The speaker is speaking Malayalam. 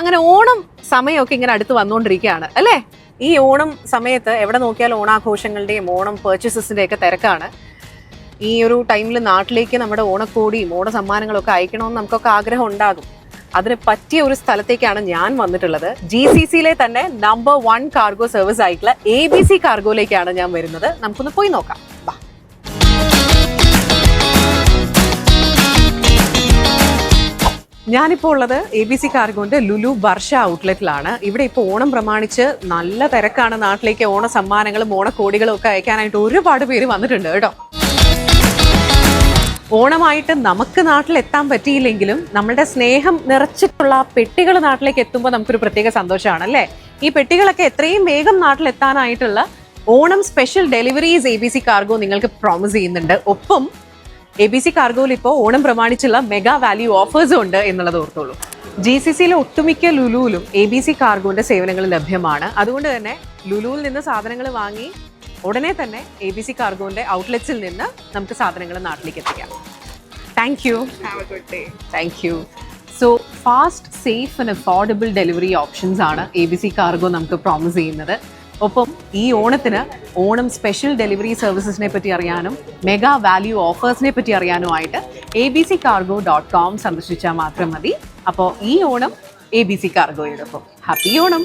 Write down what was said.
അങ്ങനെ ഓണം സമയമൊക്കെ ഇങ്ങനെ അടുത്ത് വന്നുകൊണ്ടിരിക്കുകയാണ് അല്ലേ? ഈ ഓണം സമയത്ത് എവിടെ നോക്കിയാലും ഓണാഘോഷങ്ങളുടെയും ഓണം പെർച്ചേസസിന്റെ ഒക്കെ തിരക്കാണ്. ഈ ഒരു ടൈമിൽ നാട്ടിലേക്ക് നമ്മുടെ ഓണക്കോടിയും ഓണ സമ്മാനങ്ങളൊക്കെ അയക്കണമെന്ന് നമുക്കൊക്കെ ആഗ്രഹം ഉണ്ടാകും. അതിന് പറ്റിയ ഒരു സ്ഥലത്തേക്കാണ് ഞാൻ വന്നിട്ടുള്ളത്. GCCയിലെ തന്നെ നമ്പർ 1 കാർഗോ സർവീസ് ആയിട്ടുള്ള ABC കാർഗോയിലേക്കാണ് ഞാൻ വരുന്നത്. നമുക്കൊന്ന് പോയി നോക്കാം. വാ. ഞാനിപ്പോൾ ഉള്ളത് ABC കാർഗോന്റെ ലുലു വർഷ ഔട്ട്ലെറ്റിലാണ്. ഇവിടെ ഇപ്പോൾ ഓണം പ്രമാണിച്ച് നല്ല തിരക്കാണ്. നാട്ടിലേക്ക് ഓണ സമ്മാനങ്ങളും ഓണക്കോടികളും ഒക്കെ അയക്കാനായിട്ട് ഒരുപാട് പേര് വന്നിട്ടുണ്ട് കേട്ടോ. ഓണമായിട്ട് നമുക്ക് നാട്ടിൽ എത്താൻ പറ്റിയില്ലെങ്കിലും നമ്മളുടെ സ്നേഹം നിറച്ചിട്ടുള്ള പെട്ടികൾ നാട്ടിലേക്ക് എത്തുമ്പോൾ നമുക്കൊരു പ്രത്യേക സന്തോഷമാണ് അല്ലേ? ഈ പെട്ടികളൊക്കെ എത്രയും വേഗം നാട്ടിലെത്താനായിട്ടുള്ള Onam special deliveries ABC cargo നിങ്ങൾക്ക് പ്രോമിസ് ചെയ്യുന്നുണ്ട്. ഒപ്പം ABC കാർഗോയിൽ ഇപ്പോൾ ഓണം പ്രമാണിച്ചുള്ള മെഗാ വാല്യൂ ഓഫേഴ്സും ഉണ്ട് എന്നുള്ളത് ഓർത്തോളൂ. GCCയിലെ ഒട്ടുമിക്ക ലുലുവിലും ABC കാർഗോന്റെ സേവനങ്ങൾ ലഭ്യമാണ്. അതുകൊണ്ട് തന്നെ ലുലുവിൽ നിന്ന് സാധനങ്ങൾ വാങ്ങി ഉടനെ തന്നെ ABC കാർഗോന്റെ ഔട്ട്ലെറ്റ്സിൽ നിന്ന് നമുക്ക് സാധനങ്ങൾ നാട്ടിലേക്ക് എത്തിക്കാം. Thank you. Have A good day. Thank you. So fast, safe and affordable delivery options ആണ് ABC കാർഗോ നമുക്ക് പ്രോമിസ് ചെയ്യുന്നത്. ഒപ്പം ഈ ഓണത്തിന് ഓണം സ്പെഷ്യൽ ഡെലിവറി സർവീസസിനെ പറ്റി അറിയാനും മെഗാ വാല്യൂ ഓഫേഴ്സിനെ പറ്റി അറിയാനുമായിട്ട് abccargo.com സന്ദർശിച്ചാൽ മാത്രം മതി. അപ്പോൾ ഈ ഓണം ABC കാർഗോയോടൊപ്പം ഹാപ്പി ഓണം.